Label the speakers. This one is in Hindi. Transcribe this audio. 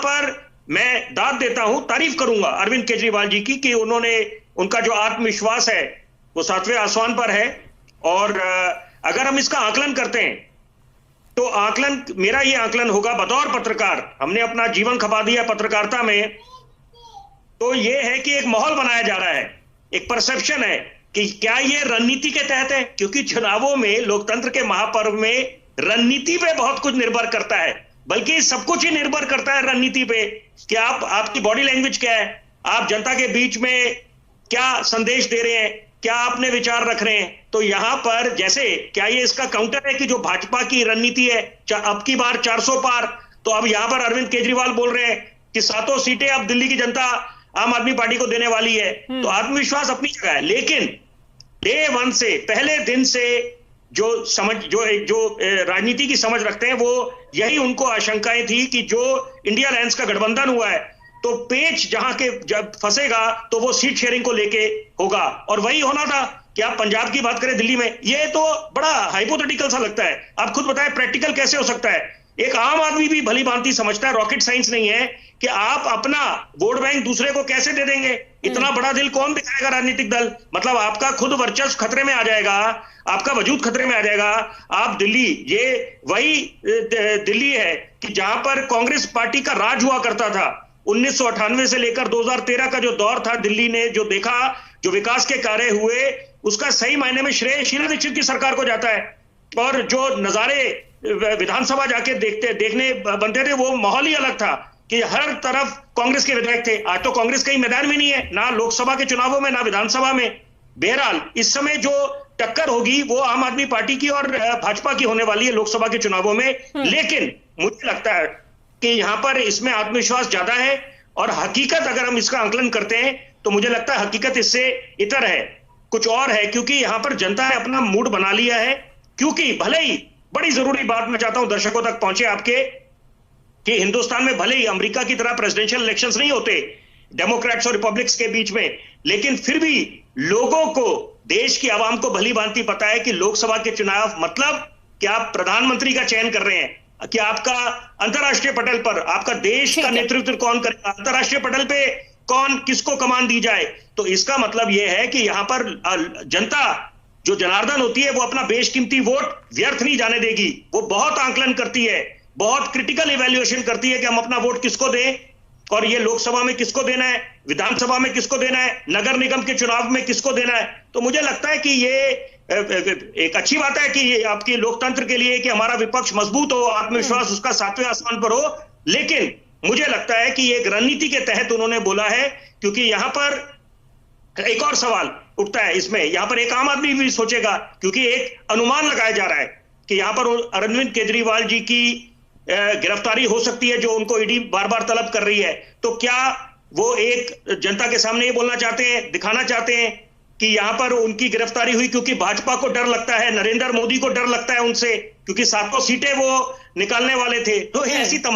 Speaker 1: पर मैं दाद देता हूं, तारीफ करूंगा अरविंद केजरीवाल जी की कि उनका जो आत्मविश्वास है वो 7वें आसमान पर है। और अगर हम इसका आकलन करते हैं तो मेरा ये आकलन होगा बतौर पत्रकार, हमने अपना जीवन खपा दिया पत्रकारिता में, तो ये है कि एक माहौल बनाया जा रहा है, एक परसेप्शन है कि क्या ये रणनीति के तहत है, क्योंकि चुनावों में, लोकतंत्र के महापर्व में रणनीति पे बहुत कुछ निर्भर करता है, बल्कि सब कुछ ही निर्भर करता है रणनीति पे कि आपकी बॉडी लैंग्वेज क्या है, आप जनता के बीच में क्या संदेश दे रहे हैं, क्या आपने विचार रख रहे हैं। तो यहां पर जैसे क्या ये इसका काउंटर है कि जो भाजपा की रणनीति है अब की बार 400 पार, तो अब यहां पर अरविंद केजरीवाल बोल रहे हैं कि 7 सीटें अब दिल्ली की जनता आम आदमी पार्टी को देने वाली है। तो आत्मविश्वास अपनी जगह है, लेकिन डे 1 से, पहले दिन से जो राजनीति की समझ रखते हैं, वो यही उनको आशंकाएं थी कि जो इंडिया अलायंस का गठबंधन हुआ है तो पेच जब फंसेगा तो वो सीट शेयरिंग को लेके होगा, और वही होना था कि आप पंजाब की बात करें दिल्ली में, ये तो बड़ा हाइपोथेटिकल सा लगता है। आप खुद बताएं प्रैक्टिकल कैसे हो सकता है। एक आम आदमी भी भली भांति समझता है, रॉकेट साइंस नहीं है कि आप अपना वोट बैंक दूसरे को कैसे दे देंगे। इतना बड़ा दिल कौन दिखाएगा राजनीतिक दल, मतलब आपका खुद वर्चस्व खतरे में आ जाएगा, आपका वजूद खतरे में आ जाएगा। आप दिल्ली, ये वही दिल्ली है कि जहां पर कांग्रेस पार्टी का राज हुआ करता था। 1998 से लेकर 2013 का जो दौर था, दिल्ली ने जो देखा, जो विकास के कार्य हुए, उसका सही मायने में श्रेय शीला दीक्षित की सरकार को जाता है। और जो नजारे विधानसभा जाके देखने बनते थे, वो माहौल ही अलग था कि हर तरफ कांग्रेस के विधायक थे। आज तो कांग्रेस कहीं मैदान में नहीं है, ना लोकसभा के चुनावों में, ना विधानसभा में। बहरहाल इस समय जो टक्कर होगी वो आम आदमी पार्टी की और भाजपा की होने वाली है लोकसभा के चुनावों में। लेकिन मुझे लगता है कि यहां पर इसमें आत्मविश्वास ज्यादा है, और हकीकत अगर हम इसका आंकलन करते हैं तो मुझे लगता है हकीकत इससे इतर है, कुछ और है। क्योंकि यहां पर जनता ने अपना मूड बना लिया है। क्योंकि भले ही, बड़ी जरूरी बात मैं चाहता हूं दर्शकों तक पहुंचे आपके, कि हिंदुस्तान में भले ही अमेरिका की तरह प्रेसिडेंशियल इलेक्शंस नहीं होते डेमोक्रेट्स और रिपब्लिक्स के बीच में, लेकिन फिर भी लोगों को, देश की आवाम को भली भांति पता है कि लोकसभा के चुनाव मतलब कि आप प्रधानमंत्री का चयन कर रहे हैं, कि आपका अंतर्राष्ट्रीय पटल पर आपका देश का नेतृत्व कौन करेगा, अंतर्राष्ट्रीय पटल पे कौन किसको कमान दी जाए। तो इसका मतलब यह है कि यहां पर जनता जो जनार्दन होती है वो अपना बेशकीमती वोट व्यर्थ नहीं जाने देगी। वो बहुत आंकलन करती है, बहुत क्रिटिकल इवैल्यूएशन करती है कि हम अपना वोट किसको दें, और ये लोकसभा में किसको देना है, विधानसभा में किसको देना है, नगर निगम के चुनाव में किसको देना है। तो मुझे लगता है कि ये एक अच्छी बात है कि ये आपकी लोकतंत्र के लिए कि हमारा विपक्ष मजबूत हो, आत्मविश्वास उसका 7वें आसमान पर हो। लेकिन मुझे लगता है कि ये एक रणनीति के तहत उन्होंने बोला है, क्योंकि यहां पर एक और सवाल उठता है इसमें, यहां पर एक आम आदमी भी सोचेगा, क्योंकि एक अनुमान लगाया जा रहा है कि यहां पर अरविंद केजरीवाल जी की गिरफ्तारी हो सकती है, जो उनको ईडी बार बार तलब कर रही है। तो क्या वो एक जनता के सामने ये बोलना चाहते हैं, दिखाना चाहते हैं कि यहां पर उनकी गिरफ्तारी हुई क्योंकि भाजपा को डर लगता है, नरेंद्र मोदी को डर लगता है उनसे, क्योंकि 7 सीटें वो निकालने वाले थे। तो ऐसी